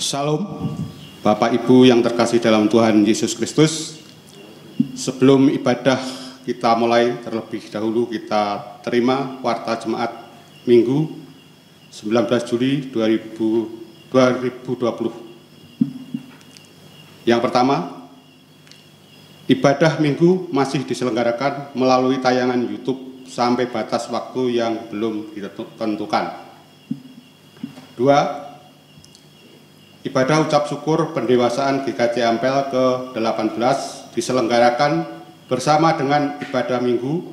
Salam, Bapak Ibu yang terkasih dalam Tuhan Yesus Kristus. Sebelum ibadah kita mulai, terlebih dahulu kita terima warta jemaat Minggu 19 Juli 2020. Yang pertama, ibadah Minggu masih diselenggarakan melalui tayangan YouTube sampai batas waktu yang belum ditentukan. 2. Ibadah ucap syukur pendewasaan GKJ Ampel ke-18 diselenggarakan bersama dengan ibadah Minggu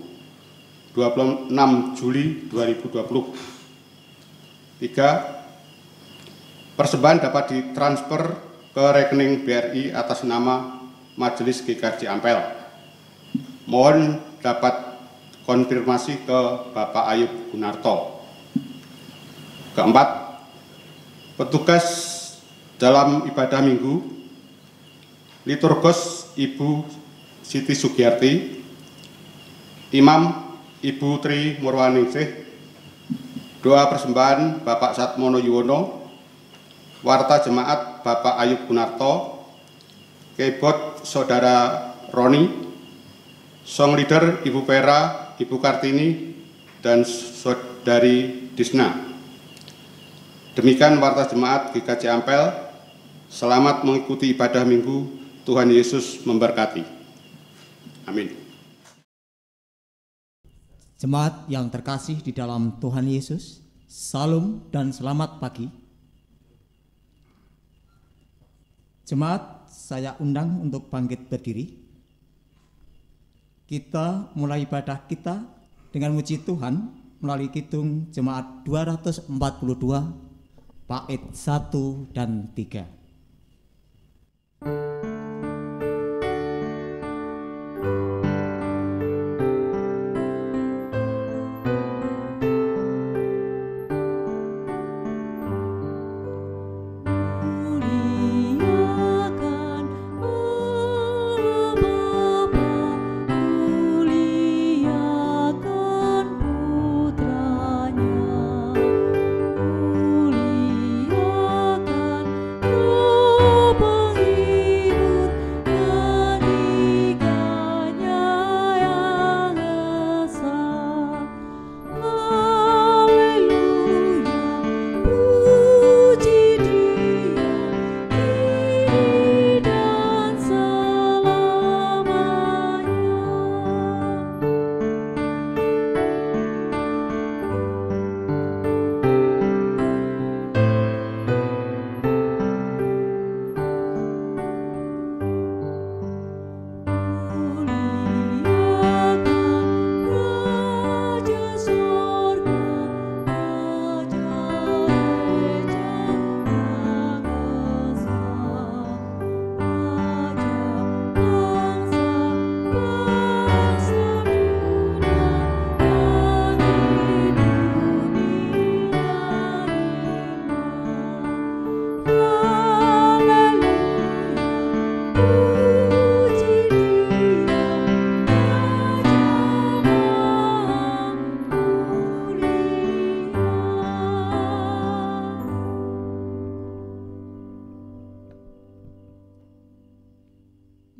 26 Juli 2020. 3. Persembahan dapat ditransfer ke rekening BRI atas nama Majelis GKJ Ampel. Mohon dapat konfirmasi ke Bapak Ayub Gunarto. Keempat, petugas dalam ibadah Minggu, liturgos Ibu Siti Sugiyarti, Imam Ibu Tri Murwaningsih, doa persembahan Bapak Satmono Yuwono, warta jemaat Bapak Ayub Gunarto, keyboard Saudara Roni, song leader Ibu Pera, Ibu Kartini, dan Saudari Disna. Demikian warta jemaat GKJ Ampel. Selamat mengikuti ibadah Minggu. Tuhan Yesus memberkati. Amin. Jemaat yang terkasih di dalam Tuhan Yesus, salam dan selamat pagi. Jemaat, saya undang untuk bangkit berdiri. Kita mulai ibadah kita dengan muji Tuhan melalui kidung jemaat 242 bait 1 dan 3.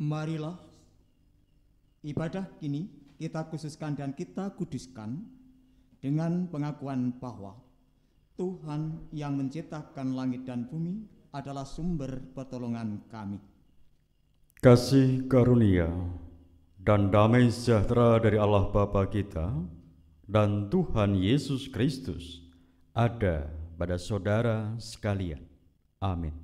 Marilah ibadah kini kita khususkan dan kita kuduskan dengan pengakuan bahwa Tuhan yang menciptakan langit dan bumi adalah sumber pertolongan kami. Kasih karunia dan damai sejahtera dari Allah Bapa kita dan Tuhan Yesus Kristus ada pada saudara sekalian. Amin.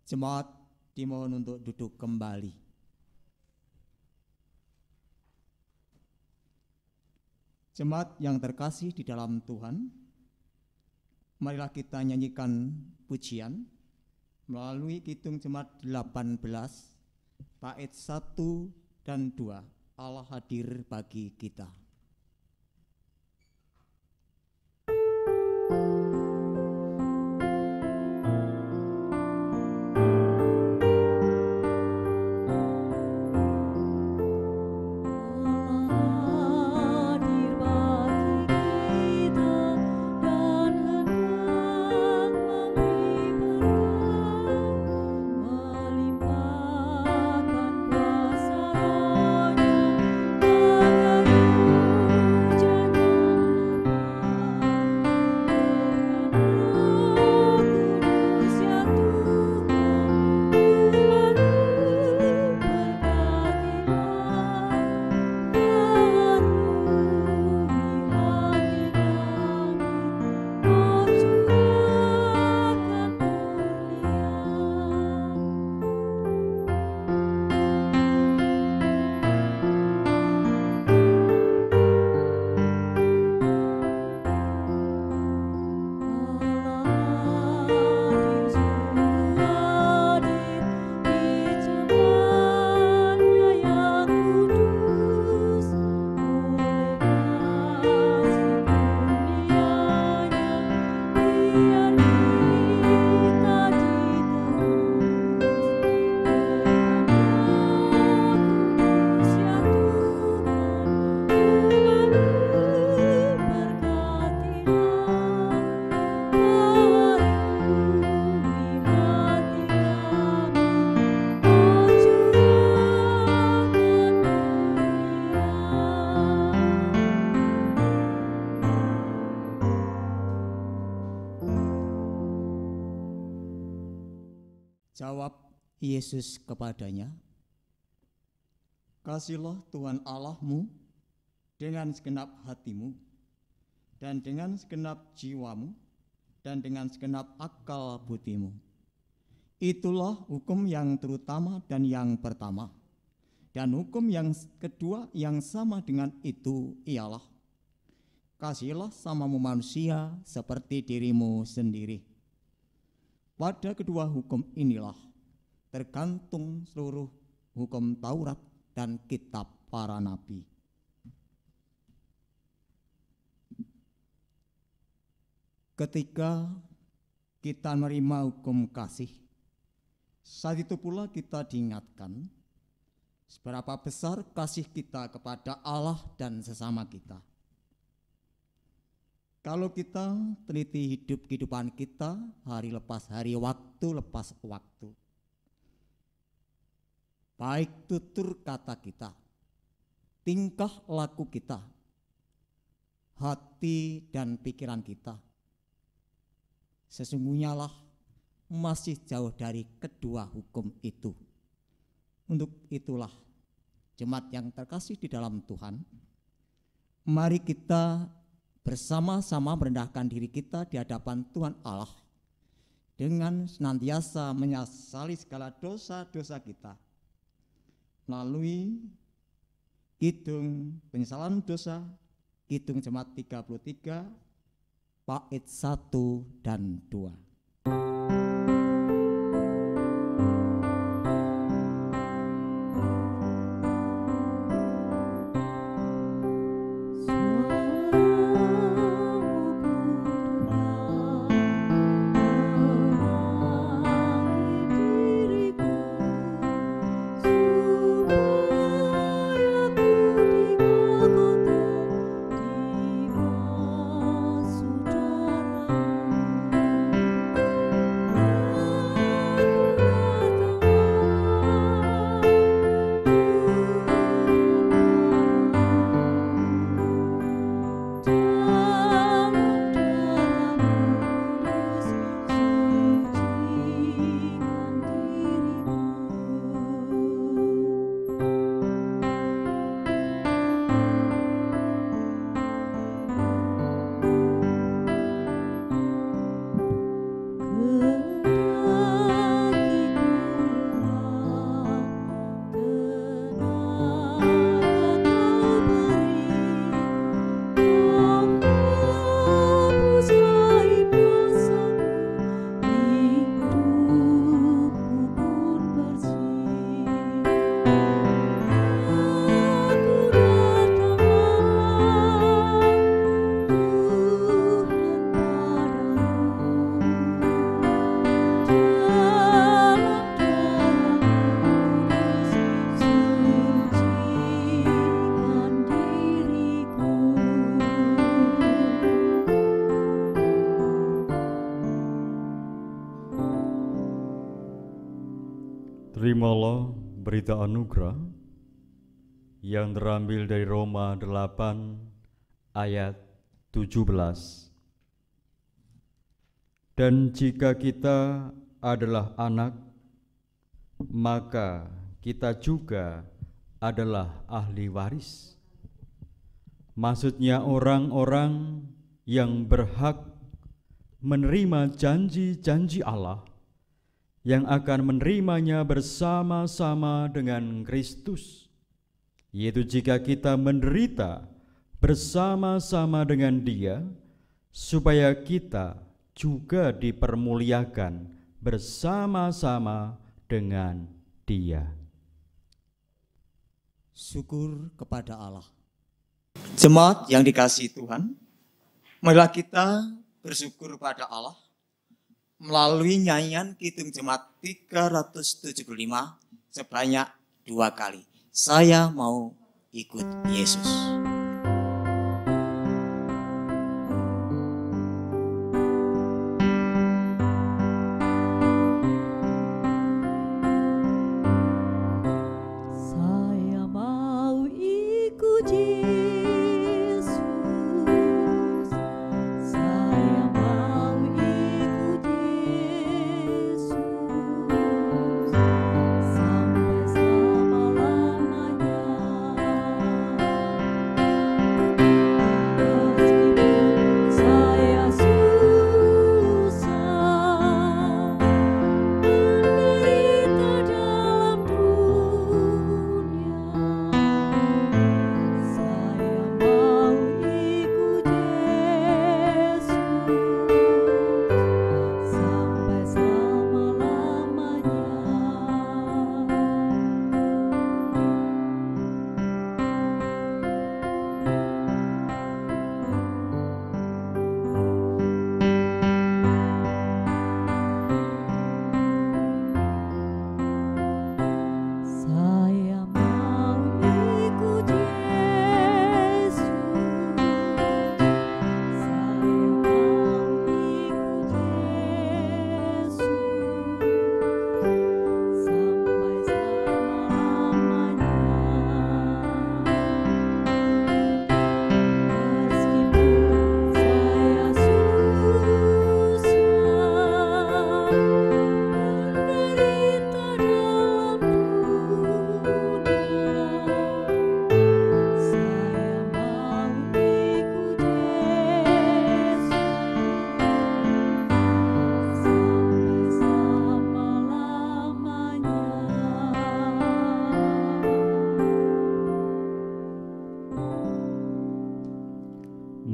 Jemaat dimohon untuk duduk kembali. Jemaat yang terkasih di dalam Tuhan, marilah kita nyanyikan pujian melalui kidung jemaat 18 bait 1 dan 2. Allah hadir bagi kita. Jawab Yesus kepadanya, "Kasihilah Tuhan Allahmu dengan segenap hatimu, dan dengan segenap jiwamu, dan dengan segenap akal budimu. Itulah hukum yang terutama dan yang pertama. Dan hukum yang kedua yang sama dengan itu ialah, kasihilah samamu manusia seperti dirimu sendiri." Pada kedua hukum inilah tergantung seluruh hukum Taurat dan kitab para nabi. Ketika kita menerima hukum kasih, saat itu pula kita diingatkan seberapa besar kasih kita kepada Allah dan sesama kita. Kalau kita teliti kehidupan kita hari lepas hari, waktu lepas waktu, baik tutur kata kita, tingkah laku kita, hati dan pikiran kita, sesungguhnya lah masih jauh dari kedua hukum itu. Untuk itulah, jemaat yang terkasih di dalam Tuhan, mari kita bersama-sama merendahkan diri kita di hadapan Tuhan Allah dengan senantiasa menyesali segala dosa-dosa kita melalui kidung penyesalan dosa, kidung jemaat 33 bait 1 dan 2. Terimalah berita anugerah yang terambil dari Roma 8 ayat 17. Dan jika kita adalah anak, maka kita juga adalah ahli waris. Maksudnya orang-orang yang berhak menerima janji-janji Allah, yang akan menerimanya bersama-sama dengan Kristus, yaitu jika kita menderita bersama-sama dengan Dia, supaya kita juga dipermuliakan bersama-sama dengan Dia. Syukur kepada Allah. Jemaat yang dikasihi Tuhan, marilah kita bersyukur pada Allah melalui nyanyian kidung jemaat 375 sebanyak 2 kali. Saya mau ikut Yesus. Saya mau ikut Yesus.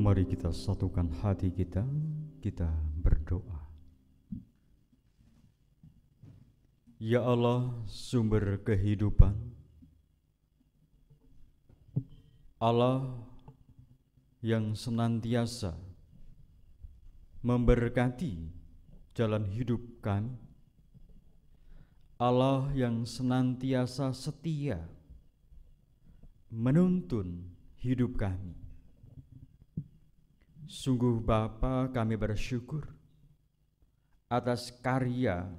Mari kita satukan hati kita, kita berdoa. Ya Allah, sumber kehidupan, Allah yang senantiasa memberkati jalan hidup kami, Allah yang senantiasa setia menuntun hidup kami. Sungguh Bapa, kami bersyukur atas karya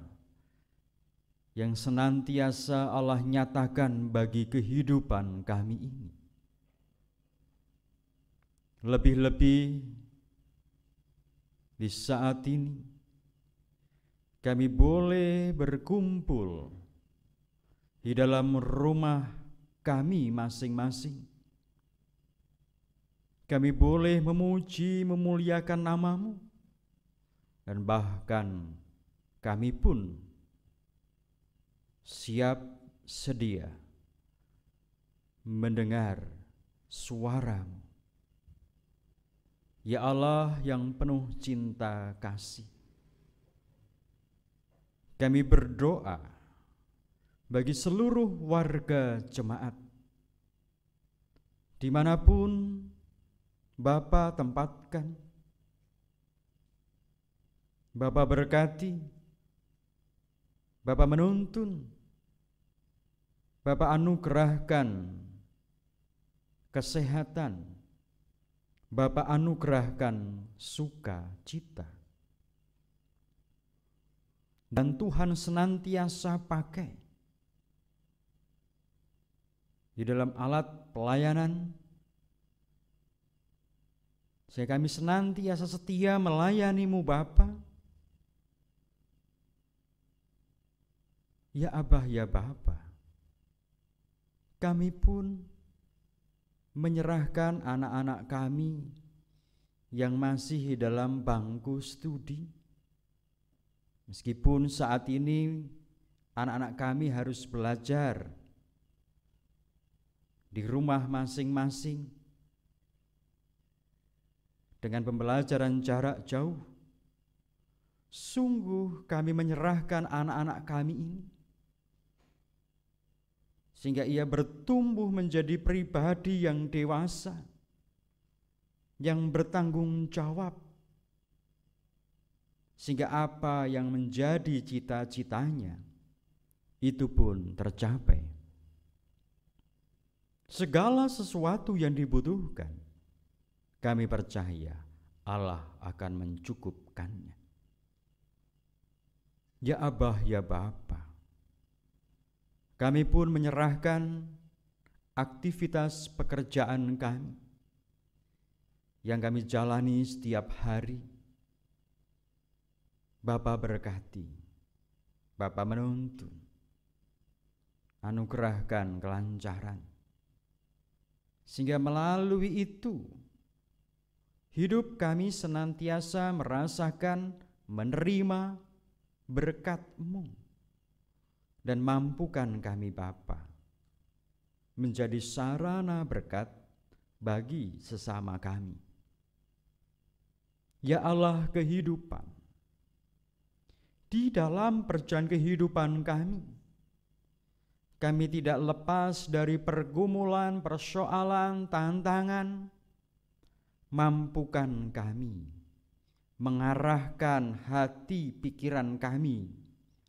yang senantiasa Allah nyatakan bagi kehidupan kami ini. Lebih-lebih di saat ini kami boleh berkumpul di dalam rumah kami masing-masing. Kami boleh memuji, memuliakan nama-Mu, dan bahkan kami pun siap sedia mendengar suara-Mu. Ya Allah yang penuh cinta kasih, kami berdoa bagi seluruh warga jemaat dimanapun Bapa tempatkan. Bapa berkati, Bapa menuntun, Bapa anugerahkan kesehatan, Bapa anugerahkan sukacita. Dan Tuhan senantiasa pakai di dalam alat pelayanan, sehingga kami senantiasa setia melayani-Mu Bapa. Ya Abah, ya Bapa, kami pun menyerahkan anak-anak kami yang masih dalam bangku studi. Meskipun saat ini anak-anak kami harus belajar di rumah masing-masing dengan pembelajaran jarak jauh, sungguh kami menyerahkan anak-anak kami ini sehingga ia bertumbuh menjadi pribadi yang dewasa, yang bertanggung jawab, sehingga apa yang menjadi cita-citanya itu pun tercapai. Segala sesuatu yang dibutuhkan, kami percaya Allah akan mencukupkannya. Ya Abah, ya Bapa, kami pun menyerahkan aktivitas pekerjaan kami yang kami jalani setiap hari. Bapa berkati, Bapa menuntun, anugerahkan kelancaran, sehingga melalui itu hidup kami senantiasa merasakan menerima berkat-Mu, dan mampukan kami Bapa menjadi sarana berkat bagi sesama kami. Ya Allah kehidupan, di dalam perjalanan kehidupan kami tidak lepas dari pergumulan, persoalan, tantangan. Mampukan kami mengarahkan hati pikiran kami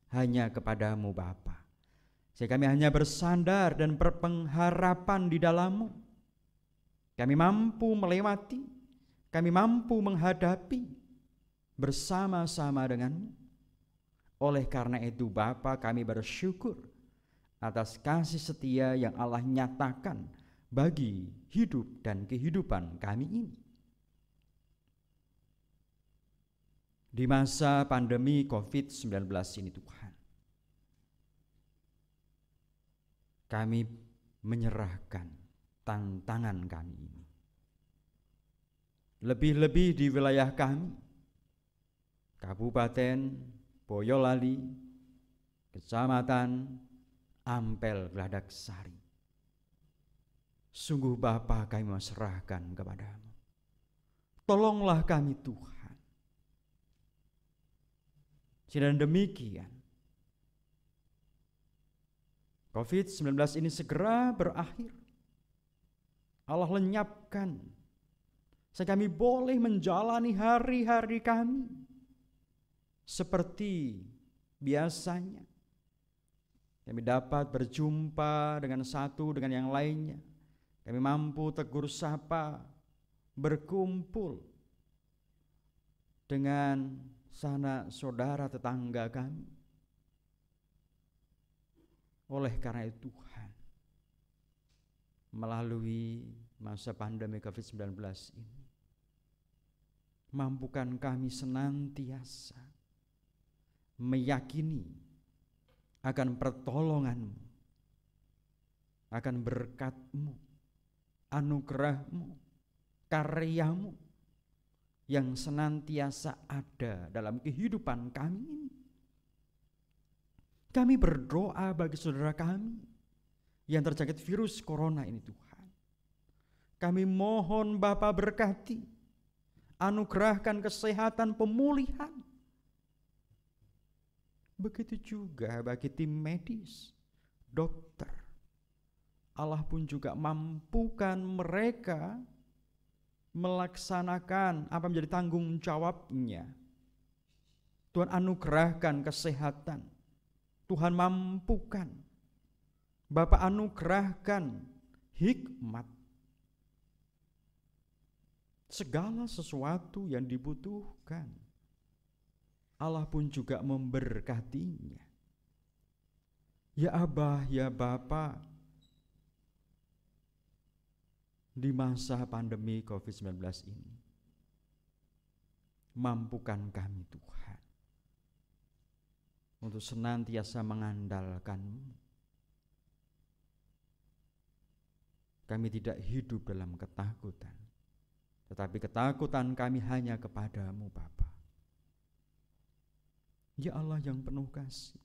hanya kepadamu Bapa, sehingga kami hanya bersandar dan berpengharapan di dalam-Mu. Kami mampu melewati, kami mampu menghadapi bersama-sama dengan-Mu. Oleh karena itu Bapa, kami bersyukur atas kasih setia yang Allah nyatakan bagi hidup dan kehidupan kami ini. Di masa pandemi COVID-19 ini Tuhan, kami menyerahkan tantangan kami ini. Lebih-lebih di wilayah kami, Kabupaten Boyolali, Kecamatan Ampel Gladaksari. Sungguh Bapa, kami serahkan kepadamu. Tolonglah kami Tuhan. Dan demikian, COVID-19 ini segera berakhir. Allah lenyapkan, sehingga kami boleh menjalani hari-hari kami seperti biasanya. Kami dapat berjumpa dengan satu dengan yang lainnya. Kami mampu tegur sapa, berkumpul dengan sanak saudara tetangga kami. Oleh karena itu Tuhan, melalui masa pandemi COVID-19 ini, mampukan kami senantiasa meyakini akan pertolongan-Mu, akan berkat-Mu, anugerah-Mu, karya-Mu yang senantiasa ada dalam kehidupan kami ini. Kami berdoa bagi saudara kami yang terjangkit virus corona ini Tuhan. Kami mohon Bapa berkati, anugerahkan kesehatan pemulihan. Begitu juga bagi tim medis, dokter. Allah pun juga mampukan mereka melaksanakan apa menjadi tanggung jawabnya. Tuhan anugerahkan kesehatan. Tuhan mampukan. Bapa anugerahkan hikmat. Segala sesuatu yang dibutuhkan, Allah pun juga memberkatinya. Ya Abah, ya Bapa, di masa pandemi COVID-19 ini, mampukan kami Tuhan untuk senantiasa mengandalkan-Mu. Kami tidak hidup dalam ketakutan, tetapi ketakutan kami hanya kepada-Mu Bapa. Ya Allah yang penuh kasih,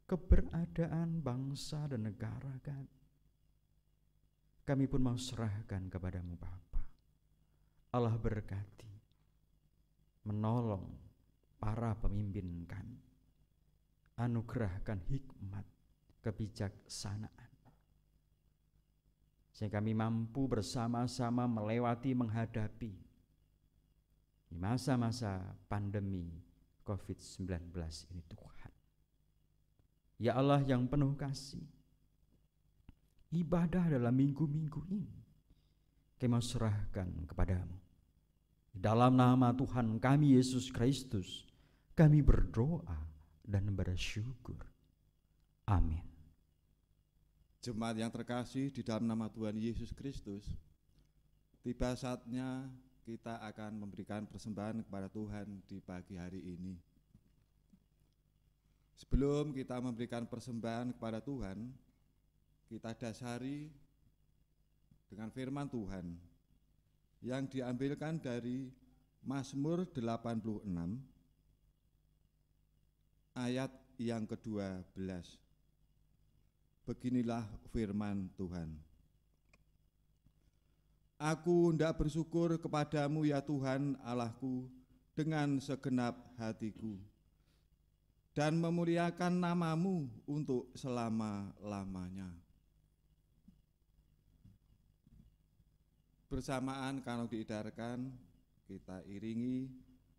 keberadaan bangsa dan negara kami pun mau serahkan kepada-Mu Bapa. Allah berkati, menolong para pemimpin kami, anugerahkan hikmat, kebijaksanaan, sehingga kami mampu bersama-sama melewati, menghadapi di masa-masa pandemi COVID-19 ini Tuhan. Ya Allah yang penuh kasih, ibadah dalam minggu-minggu ini kami mau serahkan kepada-Mu. Dalam nama Tuhan kami Yesus Kristus, kami berdoa dan bersyukur. Amin. Jemaat yang terkasih di dalam nama Tuhan Yesus Kristus, tiba saatnya kita akan memberikan persembahan kepada Tuhan di pagi hari ini. Sebelum kita memberikan persembahan kepada Tuhan, kita dasari dengan firman Tuhan yang diambilkan dari Mazmur 86 ayat yang ke-12. Beginilah firman Tuhan. Aku hendak bersyukur kepadamu ya Tuhan Allahku dengan segenap hatiku, dan memuliakan namamu untuk selama-lamanya. Bersamaan kalau diidarkan, kita iringi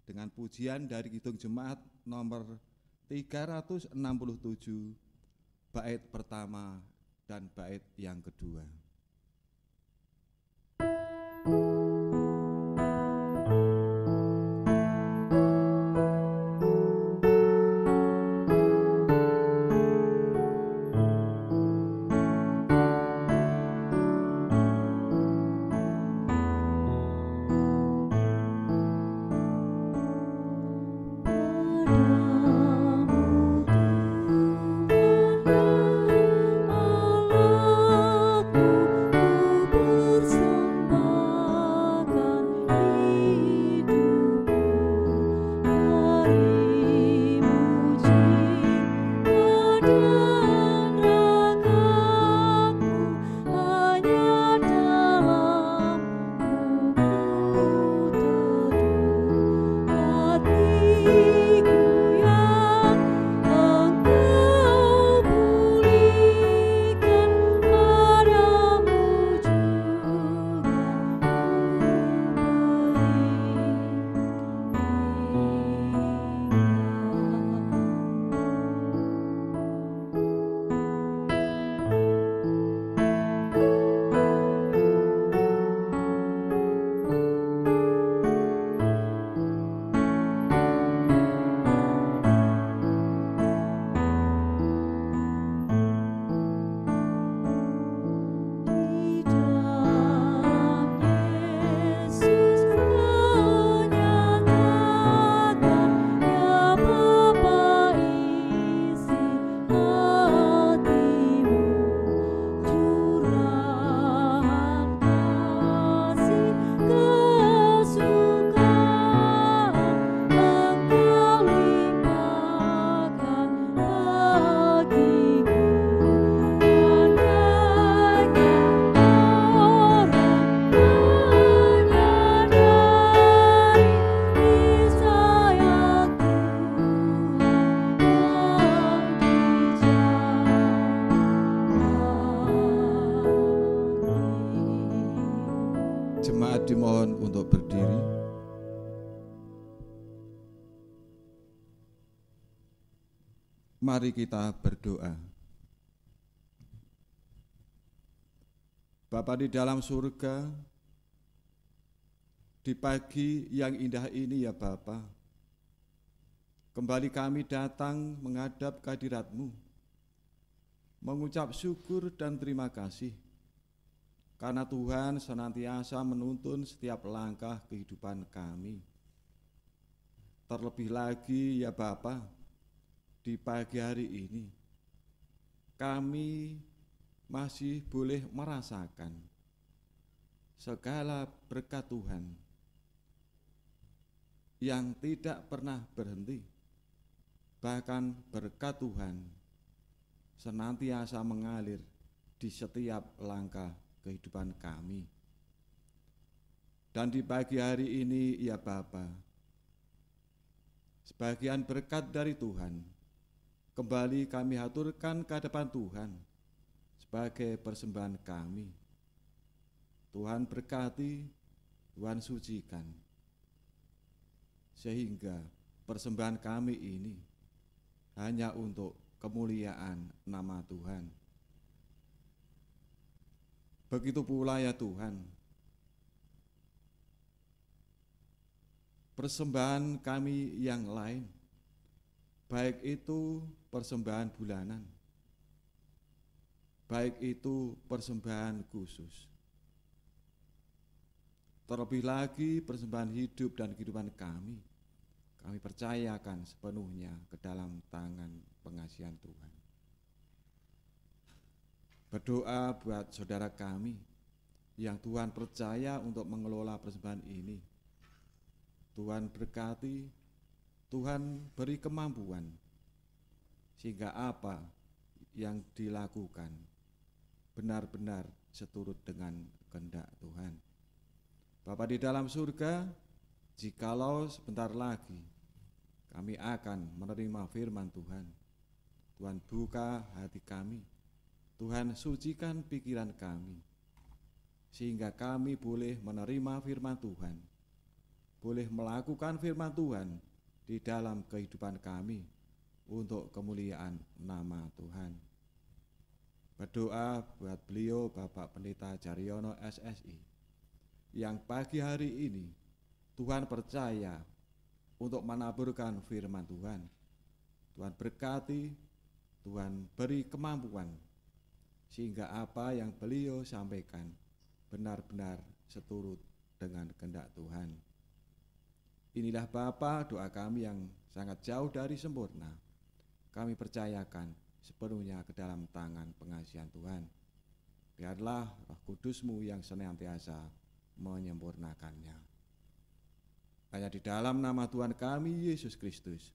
dengan pujian dari Kidung Jemaat nomor 367, bait pertama dan bait yang kedua. Padamu Tuhan Allahku Jemaat dimohon untuk berdiri. Mari kita berdoa. Bapa di dalam surga, di pagi yang indah ini ya Bapa, kembali kami datang menghadap kehadirat-Mu, mengucap syukur dan terima kasih, karena Tuhan senantiasa menuntun setiap langkah kehidupan kami. Terlebih lagi ya Bapa, di pagi hari ini, kami masih boleh merasakan segala berkat Tuhan yang tidak pernah berhenti. Bahkan berkat Tuhan senantiasa mengalir di setiap langkah kehidupan kami. Dan di pagi hari ini ya Bapa, sebagian berkat dari Tuhan kembali kami haturkan ke hadapan Tuhan sebagai persembahan kami. Tuhan berkati, Tuhan sucikan, sehingga persembahan kami ini hanya untuk kemuliaan nama Tuhan. Begitu pula ya Tuhan, persembahan kami yang lain, baik itu persembahan bulanan, baik itu persembahan khusus, terlebih lagi persembahan hidup dan kehidupan kami percayakan sepenuhnya ke dalam tangan pengasihan Tuhan. Berdoa buat saudara kami yang Tuhan percaya untuk mengelola persembahan ini. Tuhan berkati, Tuhan beri kemampuan, sehingga apa yang dilakukan benar-benar seturut dengan kehendak Tuhan. Bapa di dalam surga, jikalau sebentar lagi kami akan menerima firman Tuhan, Tuhan buka hati kami, Tuhan sucikan pikiran kami, sehingga kami boleh menerima firman Tuhan, boleh melakukan firman Tuhan di dalam kehidupan kami untuk kemuliaan nama Tuhan. Berdoa buat beliau Bapak Pendeta Jaryono SSI yang pagi hari ini Tuhan percaya untuk menaburkan firman Tuhan. Tuhan berkati, Tuhan beri kemampuan, sehingga apa yang beliau sampaikan benar-benar seturut dengan kehendak Tuhan. Inilah Bapa, doa kami yang sangat jauh dari sempurna. Kami percayakan sepenuhnya ke dalam tangan pengasihan Tuhan. Biarlah Roh Kudus-Mu yang senantiasa menyempurnakannya. Hanya di dalam nama Tuhan kami Yesus Kristus,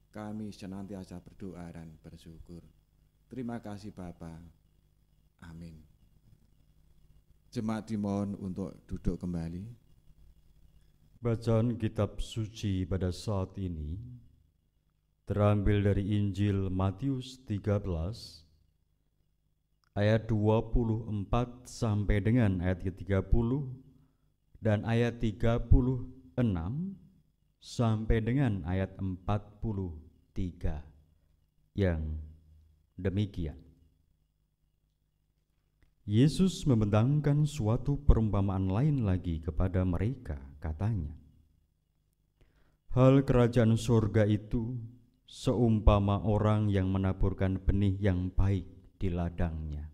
kami senantiasa berdoa dan bersyukur. Terima kasih Bapa. Amin. Jemaat dimohon untuk duduk kembali. Bacaan kitab suci pada saat ini terambil dari Injil Matius 13 ayat 24 sampai dengan ayat ke-30 dan ayat 36 sampai dengan ayat 43 yang demikian. Yesus membentangkan suatu perumpamaan lain lagi kepada mereka, katanya, hal kerajaan surga itu seumpama orang yang menaburkan benih yang baik di ladangnya.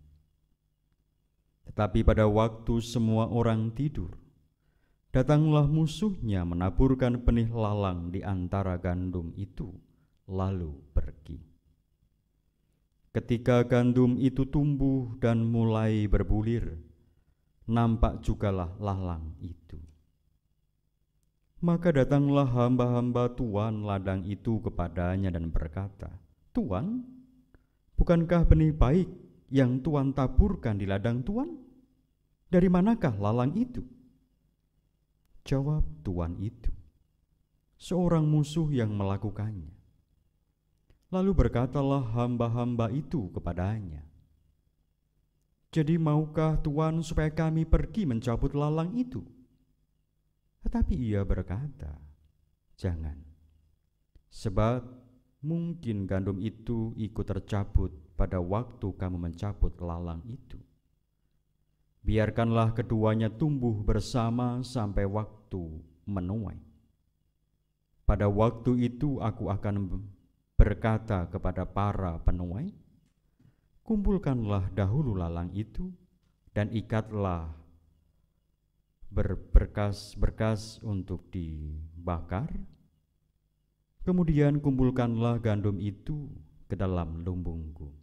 Tetapi pada waktu semua orang tidur, datanglah musuhnya menaburkan benih lalang di antara gandum itu, lalu pergi. Ketika gandum itu tumbuh dan mulai berbulir, nampak jugalah lalang itu. Maka datanglah hamba-hamba tuan ladang itu kepadanya dan berkata, Tuan, bukankah benih baik yang Tuan taburkan di ladang Tuan? Dari manakah lalang itu? Jawab tuan itu, seorang musuh yang melakukannya. Lalu berkatalah hamba-hamba itu kepadanya, jadi maukah Tuan supaya kami pergi mencabut lalang itu? Tetapi ia berkata, "Jangan, sebab mungkin gandum itu ikut tercabut pada waktu kamu mencabut lalang itu. Biarkanlah keduanya tumbuh bersama sampai waktu menuai. Pada waktu itu aku akan berkata kepada para penuai, kumpulkanlah dahulu lalang itu dan ikatlah berberkas-berkas untuk dibakar. Kemudian kumpulkanlah gandum itu ke dalam lumbungku."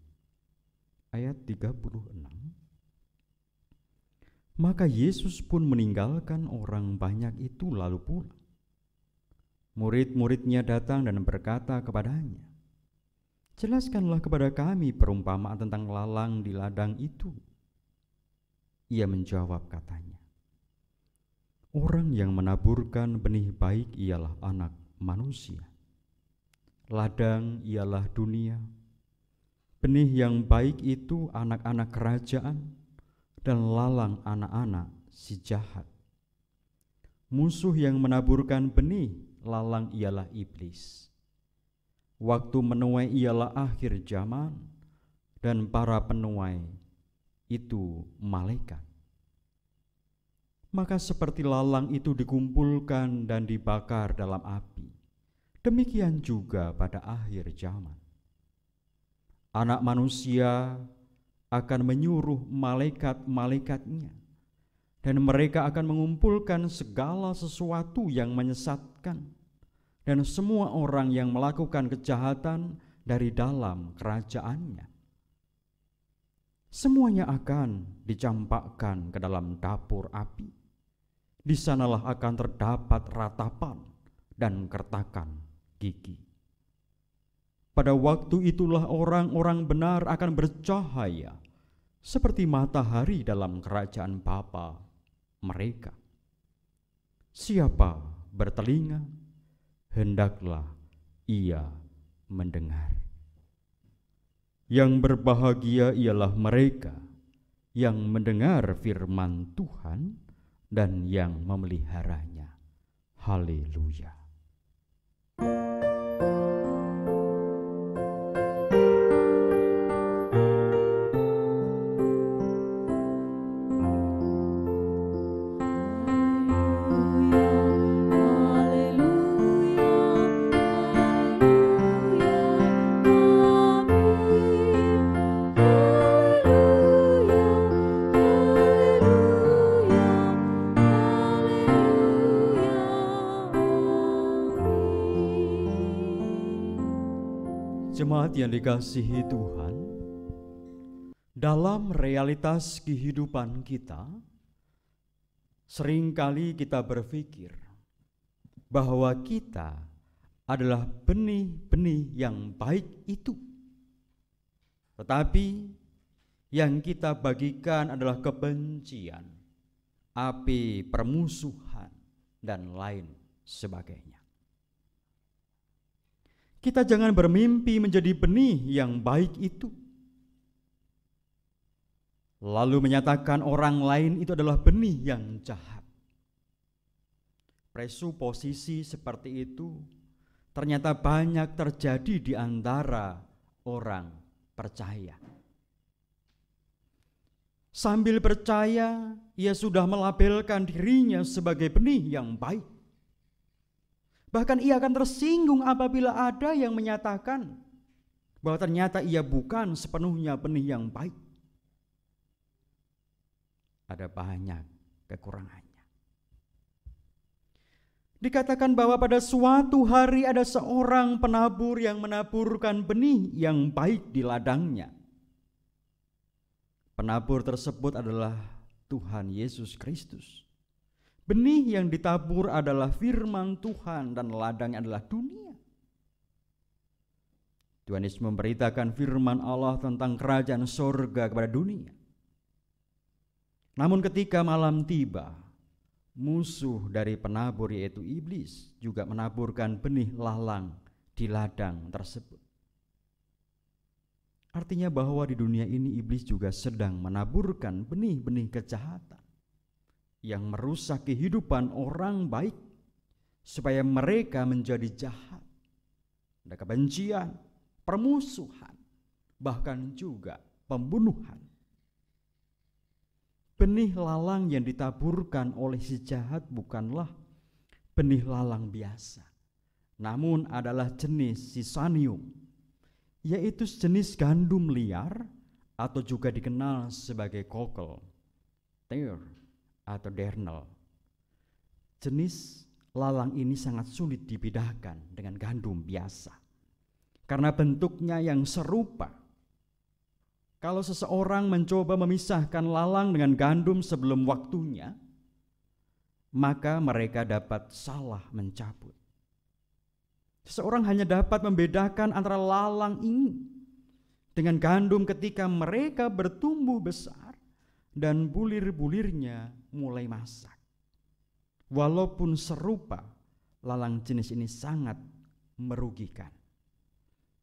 Ayat 36. Maka Yesus pun meninggalkan orang banyak itu lalu pulang. Murid-muridnya datang dan berkata kepadanya, "Jelaskanlah kepada kami perumpamaan tentang lalang di ladang itu." Ia menjawab katanya, "Orang yang menaburkan benih baik ialah Anak Manusia. Ladang ialah dunia. Benih yang baik itu anak-anak kerajaan, dan lalang anak-anak si jahat. Musuh yang menaburkan benih lalang ialah iblis. Waktu menuai ialah akhir zaman, dan para penuai itu malaikat. Maka seperti lalang itu dikumpulkan dan dibakar dalam api, demikian juga pada akhir zaman. Anak Manusia akan menyuruh malaikat-malaikatnya, dan mereka akan mengumpulkan segala sesuatu yang menyesatkan dan semua orang yang melakukan kejahatan dari dalam kerajaannya. Semuanya akan dicampakkan ke dalam dapur api. Di sanalah akan terdapat ratapan dan kertakan gigi. Pada waktu itulah orang-orang benar akan bercahaya seperti matahari dalam kerajaan Bapa mereka. Siapa bertelinga, hendaklah ia mendengar. Yang berbahagia ialah mereka yang mendengar firman Tuhan dan yang memeliharanya. Haleluya. Jemaat yang dikasihi Tuhan, dalam realitas kehidupan kita, seringkali kita berpikir bahwa kita adalah benih-benih yang baik itu. Tetapi yang kita bagikan adalah kebencian, api permusuhan, dan lain sebagainya. Kita jangan bermimpi menjadi benih yang baik itu, lalu menyatakan orang lain itu adalah benih yang jahat. Presuposisi seperti itu ternyata banyak terjadi di antara orang percaya. Sambil percaya, ia sudah melabelkan dirinya sebagai benih yang baik. Bahkan ia akan tersinggung apabila ada yang menyatakan bahwa ternyata ia bukan sepenuhnya benih yang baik. Ada banyak kekurangannya. Dikatakan bahwa pada suatu hari ada seorang penabur yang menaburkan benih yang baik di ladangnya. Penabur tersebut adalah Tuhan Yesus Kristus. Benih yang ditabur adalah firman Tuhan dan ladangnya adalah dunia. Tuhan Yesus memberitakan firman Allah tentang kerajaan sorga kepada dunia. Namun ketika malam tiba, musuh dari penabur yaitu iblis juga menaburkan benih lalang di ladang tersebut. Artinya bahwa di dunia ini iblis juga sedang menaburkan benih-benih kejahatan yang merusak kehidupan orang baik supaya mereka menjadi jahat. Ada kebencian, permusuhan, bahkan juga pembunuhan. Benih lalang yang ditaburkan oleh si jahat bukanlah benih lalang biasa, namun adalah jenis sisanium, yaitu jenis gandum liar atau juga dikenal sebagai kokel, tear, atau dernel. Jenis lalang ini sangat sulit dibedakan dengan gandum biasa karena bentuknya yang serupa. Kalau seseorang mencoba memisahkan lalang dengan gandum sebelum waktunya, maka mereka dapat salah mencabut. Seseorang hanya dapat membedakan antara lalang ini dengan gandum ketika mereka bertumbuh besar dan bulir-bulirnya mulai masak. Walaupun serupa, lalang jenis ini sangat merugikan.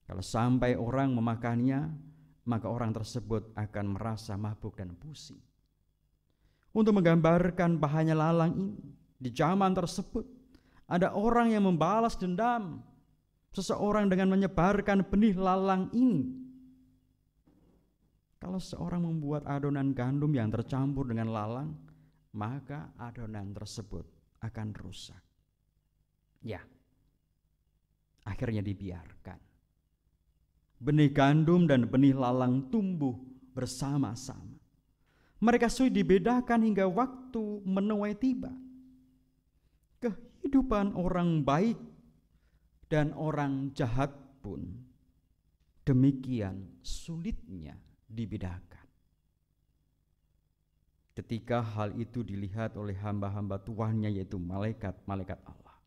Kalau sampai orang memakannya, maka orang tersebut akan merasa mabuk dan pusing. Untuk menggambarkan bahayanya lalang ini, di zaman tersebut ada orang yang membalas dendam seseorang dengan menyebarkan benih lalang ini. Kalau seorang membuat adonan gandum yang tercampur dengan lalang, maka adonan tersebut akan rusak. Ya, akhirnya dibiarkan. Benih gandum dan benih lalang tumbuh bersama-sama. Mereka sulit dibedakan hingga waktu menuai tiba. Kehidupan orang baik dan orang jahat pun demikian sulitnya dibedakan. Ketika hal itu dilihat oleh hamba-hamba Tuhannya, yaitu malaikat-malaikat Allah,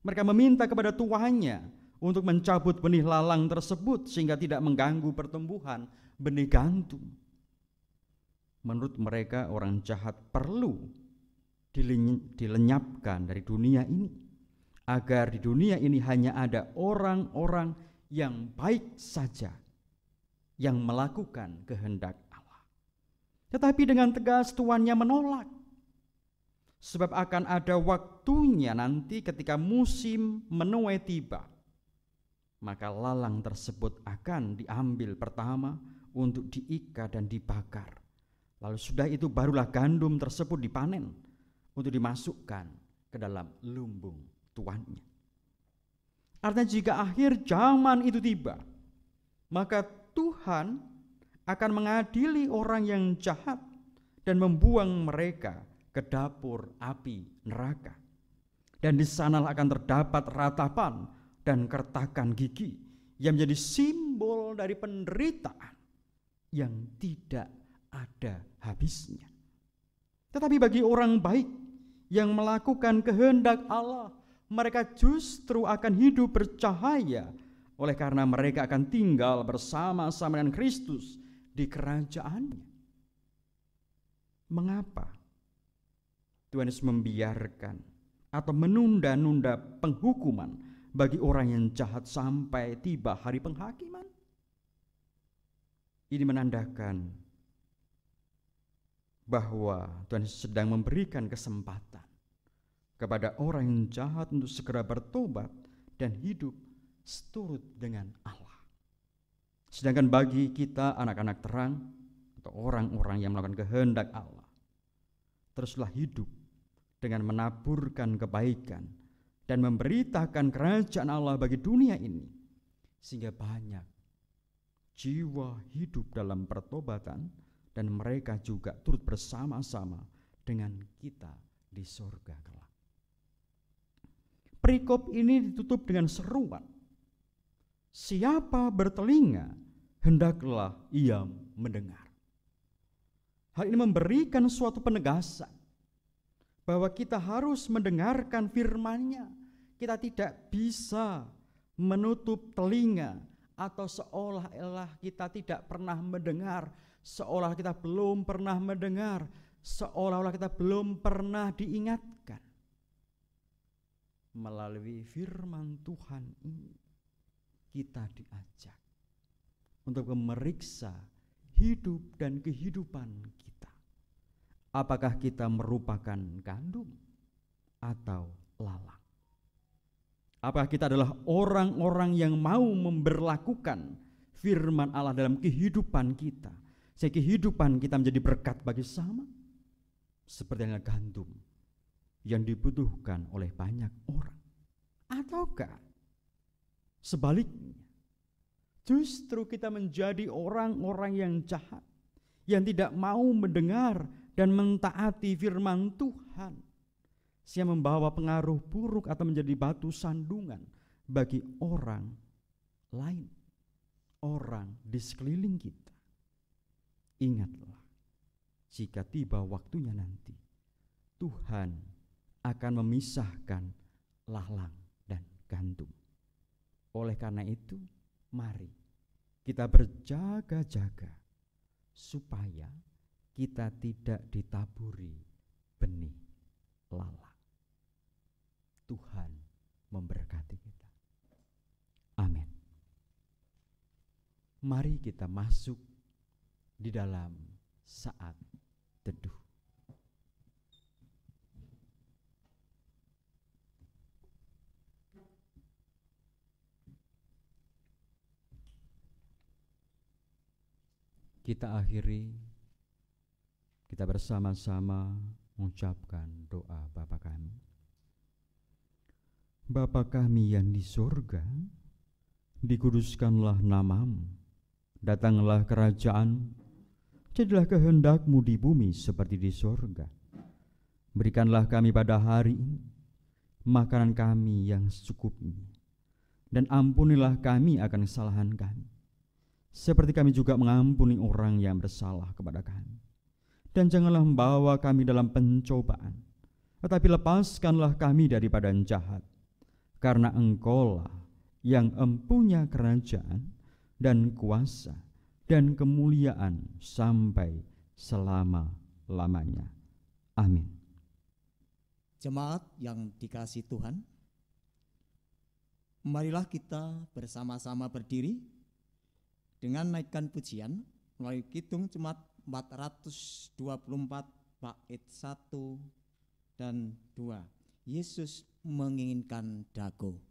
mereka meminta kepada Tuhannya untuk mencabut benih lalang tersebut sehingga tidak mengganggu pertumbuhan benih gandum. Menurut mereka, orang jahat perlu dilenyapkan dari dunia ini, agar di dunia ini hanya ada orang-orang yang baik saja yang melakukan kehendak Allah. Tetapi dengan tegas tuannya menolak, sebab akan ada waktunya nanti ketika musim menuai tiba, maka lalang tersebut akan diambil pertama untuk diikat dan dibakar. Lalu sudah itu barulah gandum tersebut dipanen untuk dimasukkan ke dalam lumbung tuannya. Artinya jika akhir zaman itu tiba, maka Tuhan akan mengadili orang yang jahat dan membuang mereka ke dapur api neraka. Dan di sanalah akan terdapat ratapan dan kertakan gigi yang menjadi simbol dari penderitaan yang tidak ada habisnya. Tetapi bagi orang baik yang melakukan kehendak Allah, mereka justru akan hidup bercahaya, oleh karena mereka akan tinggal bersama-sama dengan Kristus di kerajaannya. Mengapa Tuhan Yesus membiarkan atau menunda-nunda penghukuman bagi orang yang jahat sampai tiba hari penghakiman? Ini menandakan bahwa Tuhan sedang memberikan kesempatan kepada orang yang jahat untuk segera bertobat dan hidup seturut dengan Allah. Sedangkan bagi kita anak-anak terang atau orang-orang yang melakukan kehendak Allah, teruslah hidup dengan menaburkan kebaikan dan memberitakan kerajaan Allah bagi dunia ini, sehingga banyak jiwa hidup dalam pertobatan dan mereka juga turut bersama-sama dengan kita di surga kelak. Perikop ini ditutup dengan seruan, siapa bertelinga, hendaklah ia mendengar. Hal ini memberikan suatu penegasan bahwa kita harus mendengarkan firman-Nya. Kita tidak bisa menutup telinga atau seolah-olah kita tidak pernah mendengar, seolah kita belum pernah mendengar, seolah-olah kita belum pernah diingatkan. Melalui firman Tuhan ini kita diajak untuk memeriksa hidup dan kehidupan kita. Apakah kita merupakan gandum atau lalang? Apakah kita adalah orang-orang yang mau memberlakukan firman Allah dalam kehidupan kita, sehingga kehidupan kita menjadi berkat bagi sesama? Seperti halnya gandum yang dibutuhkan oleh banyak orang. Ataukah sebaliknya, justru kita menjadi orang-orang yang jahat, yang tidak mau mendengar dan mentaati firman Tuhan, sehingga membawa pengaruh buruk atau menjadi batu sandungan bagi orang lain, orang di sekeliling kita. Ingatlah, jika tiba waktunya nanti, Tuhan akan memisahkan lalang dan gandum. Oleh karena itu, mari kita berjaga-jaga supaya kita tidak ditaburi benih lalang. Tuhan memberkati kita. Amin. Mari kita masuk di dalam saat teduh. Kita akhiri, kita bersama-sama mengucapkan doa Bapa kami. Bapa kami yang di surga, dikuduskanlah nama-Mu, datanglah kerajaan, jadilah kehendak-Mu di bumi seperti di surga. Berikanlah kami pada hari ini makanan kami yang secukupnya, dan ampunilah kami akan kesalahan kami, seperti kami juga mengampuni orang yang bersalah kepada kami. Dan janganlah membawa kami dalam pencobaan, tetapi lepaskanlah kami daripada yang jahat. Karena Engkau-lah yang empunya kerajaan dan kuasa dan kemuliaan sampai selama-lamanya. Amin. Jemaat yang dikasihi Tuhan, marilah kita bersama-sama berdiri dengan naikkan pujian melalui Kidung Jemaat 424 bait 1 dan 2. Yesus menginginkan dago.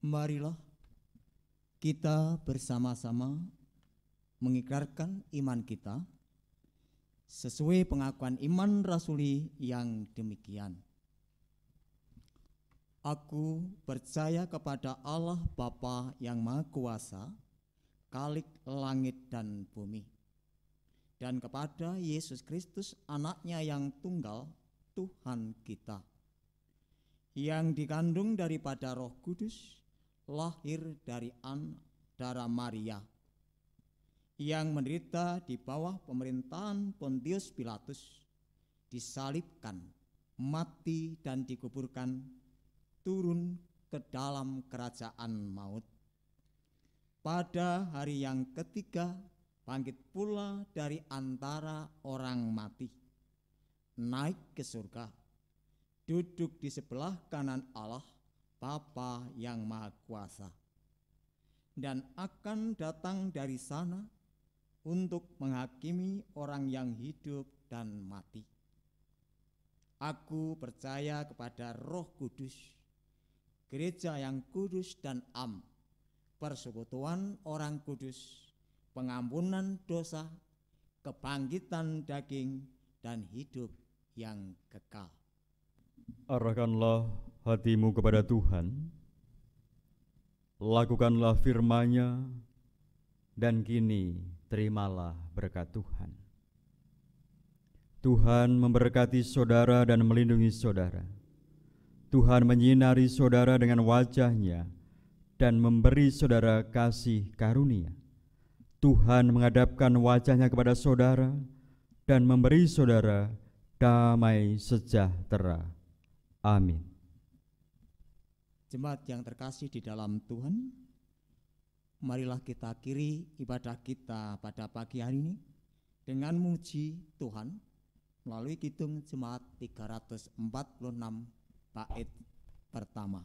Marilah kita bersama-sama mengikrarkan iman kita sesuai pengakuan iman rasuli yang demikian. Aku percaya kepada Allah Bapa yang Maha Kuasa, Khalik langit dan bumi, dan kepada Yesus Kristus anaknya yang tunggal, Tuhan kita, yang dikandung daripada Roh Kudus, lahir dari darah Maria, yang menderita di bawah pemerintahan Pontius Pilatus, disalibkan, mati dan dikuburkan, turun ke dalam kerajaan maut. Pada hari yang ketiga bangkit pula dari antara orang mati, naik ke surga, duduk di sebelah kanan Allah Bapa yang Maha Kuasa, dan akan datang dari sana untuk menghakimi orang yang hidup dan mati. Aku percaya kepada Roh Kudus, gereja yang kudus dan am, persekutuan orang kudus, pengampunan dosa, kebangkitan daging, dan hidup yang kekal. Arahkanlah hatimu kepada Tuhan, lakukanlah firman-Nya, dan kini terimalah berkat Tuhan. Tuhan memberkati saudara dan melindungi saudara. Tuhan menyinari saudara dengan wajah-Nya dan memberi saudara kasih karunia. Tuhan menghadapkan wajah-Nya kepada saudara dan memberi saudara damai sejahtera. Amin. Jemaat yang terkasih di dalam Tuhan, marilah kita akhiri ibadah kita pada pagi hari ini dengan memuji Tuhan melalui kidung jemaat 346 bait pertama.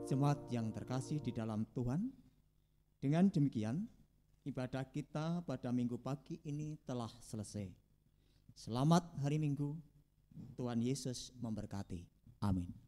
Jemaat yang terkasih di dalam Tuhan, dengan demikian ibadah kita pada minggu pagi ini telah selesai. Selamat hari Minggu, Tuhan Yesus memberkati. Amin.